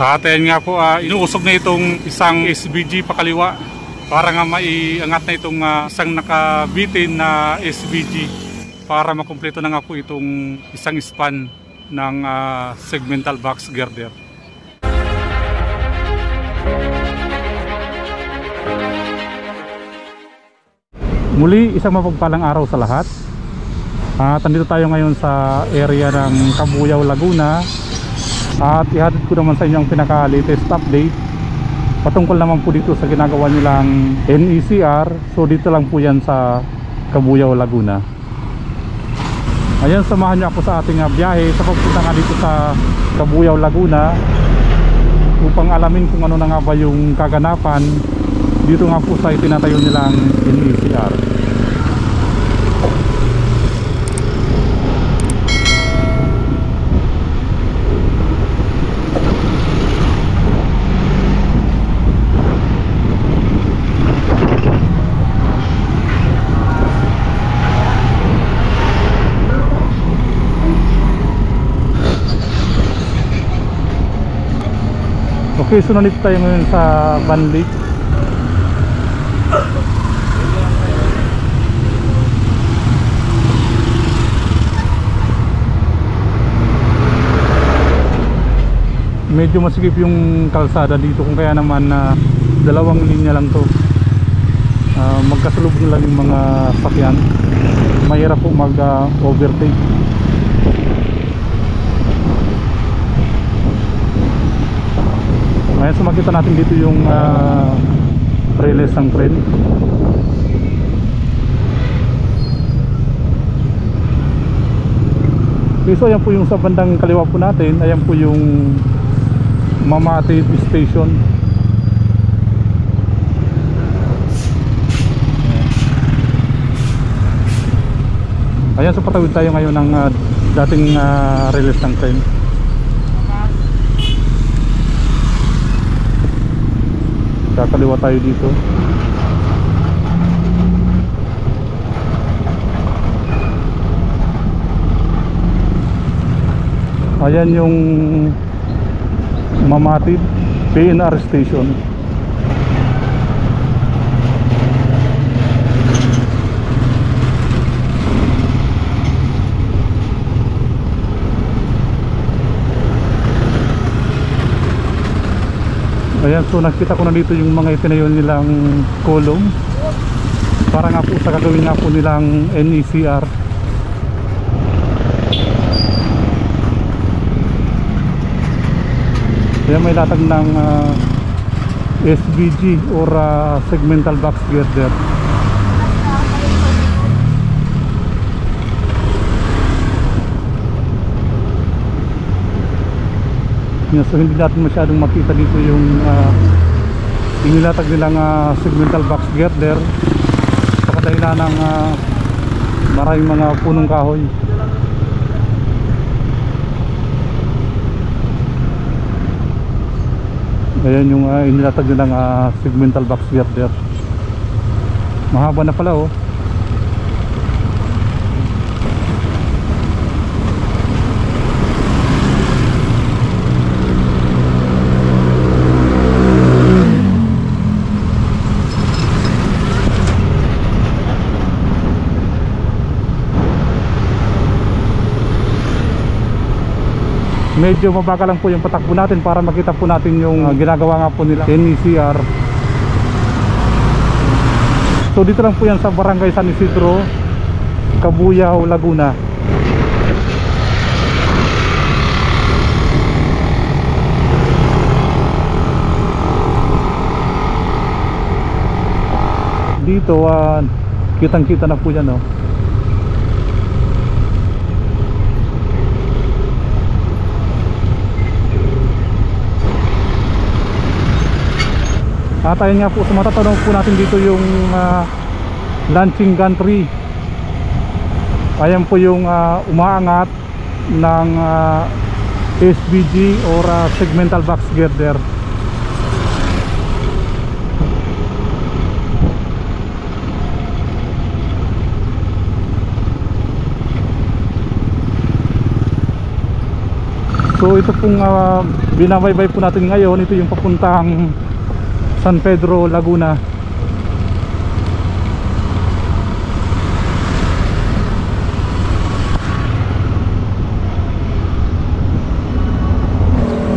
At ayan nga po, inuusog na itong isang SVG pakaliwa para nga maiangat na itong isang nakabitin na SVG para makumpleto na nga po itong isang span ng segmental box girder. Muli, isang mapagpalang araw sa lahat. At andito tayo ngayon sa area ng Cabuyao, Laguna. At ihatid ko naman sa inyo ang pinaka-latest update patungkol naman po dito sa ginagawa nilang NECR. So dito lang po yan sa Cabuyao, Laguna. Ayan, samahan niyo ako sa ating biyahe sa pagpunta nga dito sa Cabuyao, Laguna upang alamin kung ano na nga ba yung kaganapan dito nga po sa itinatayo nilang NECR. Okay, so nandito tayo ngayon sa Van Lake. Medyo masikip yung kalsada dito, kung kaya naman dalawang linya lang to. Magkasalubong lang yung mga sakyan. Mahirap po mag-overtake. Ayan, so makita natin dito yung release ng tren. Okay, so ayan po yung sa bandang kaliwa po natin. Ayan po yung Mamatid Station. Ayan, so patawid tayo ngayon ng dating release ng tren. Kakaliwa tayo dito. Ayan yung Mamatid PNR Station. Ayan, so nakita ko na dito yung mga itinayo nilang kolong para nga po sa gagawin nga po nilang NECR. Ayan, may latag ng SVG or segmental box girder. So hindi natin masyadong makita dito yung inilatag nilang segmental box girder sa kadahilan ng maraming mga punong kahoy. Ayan yung inilatag nilang segmental box girder. Mahaba na pala, oh. Medyo mabagal lang po yung patakbo natin para makita po natin yung ginagawa nga po nila NECR. So dito lang po yan sa Barangay San Isidro, Cabuyao, Laguna. Dito kitang-kita na po yan, oh. At ayun nga po, so matatanong po natin dito yung launching gantry. Ayan po yung umaangat ng SVG or segmental box girder. So ito pong binabaybay po natin ngayon, ito yung papuntang San Pedro, Laguna.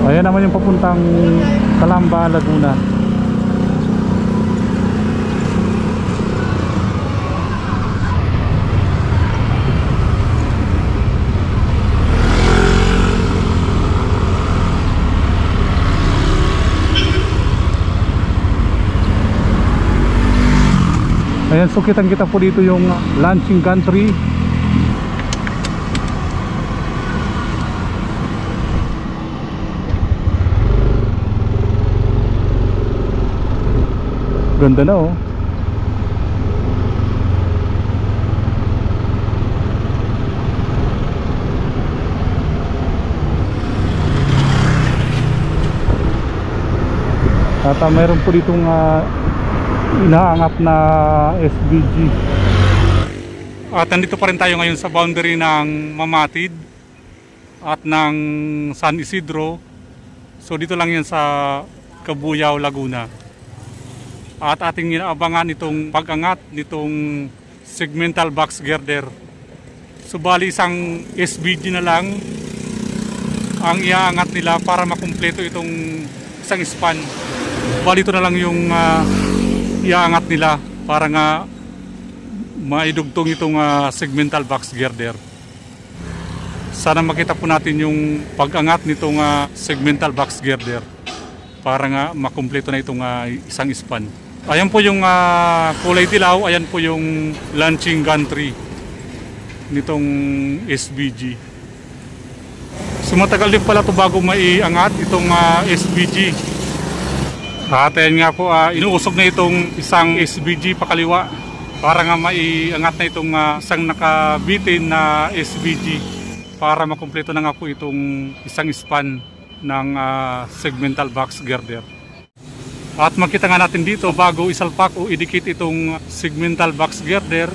Ayan naman yung papuntang Calamba, Laguna. Ayan, so kitang-kita po dito yung launching gantry. Ganda na oh. At mayroon po ditong inaangat na SVG. At nandito pa rin tayo ngayon sa boundary ng Mamatid at ng San Isidro. So dito lang yan sa Cabuyao, Laguna. At ating inaabangan itong pag-angat nitong segmental box girder. So bali isang SVG na lang ang iaangat nila para makumpleto itong isang span. Bali ito na lang yung iaangat nila para nga maidugtong itong segmental box girder. Sana makita po natin yung pag-angat nitong segmental box girder para nga makumpleto na itong isang span. Ayan po yung kulay dilaw, ayan po yung launching gantry nitong SVG. Sumatagal din pala ito bago maiangat itong SVG. At ayan nga po, inuusog na itong isang SVG pakaliwa para nga maiangat na itong isang nakabitin na SVG para makumpleto na nga po itong isang span ng segmental box girder. At makita nga natin dito bago isalpak o idikit itong segmental box girder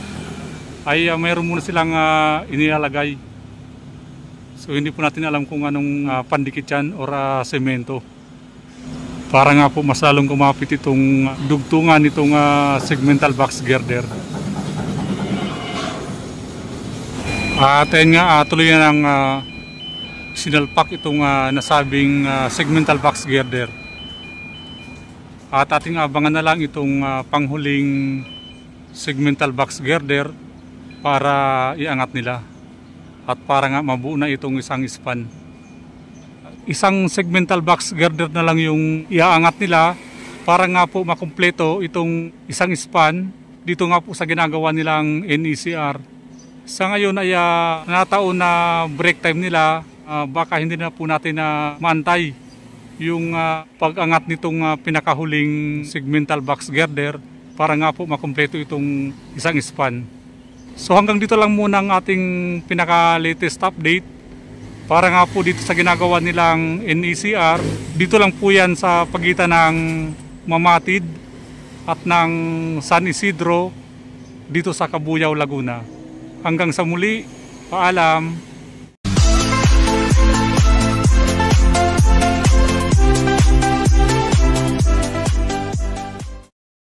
ay mayroon muna silang inilalagay. So hindi po natin alam kung anong pandikit yan or semento. Para nga po mas lalong kumapit itong dugtungan itong segmental box girder. At ayun nga, tuloy na ng sinalpak itong nasabing segmental box girder. At ating abangan na lang itong panghuling segmental box girder para iangat nila. At para nga mabuo na itong isang span. Isang segmental box girder na lang yung iaangat nila para nga po makumpleto itong isang span dito nga po sa ginagawa nilang NECR. Sa ngayon ay nataon na break time nila, baka hindi na po natin na maantay yung pag-angat nitong pinakahuling segmental box girder para nga po makumpleto itong isang span. So hanggang dito lang muna ang ating pinaka-latest update para nga po dito sa ginagawa nilang NECR. Dito lang po yan sa pagitan ng Mamatid at ng San Isidro dito sa Cabuyao, Laguna. Hanggang sa muli, paalam.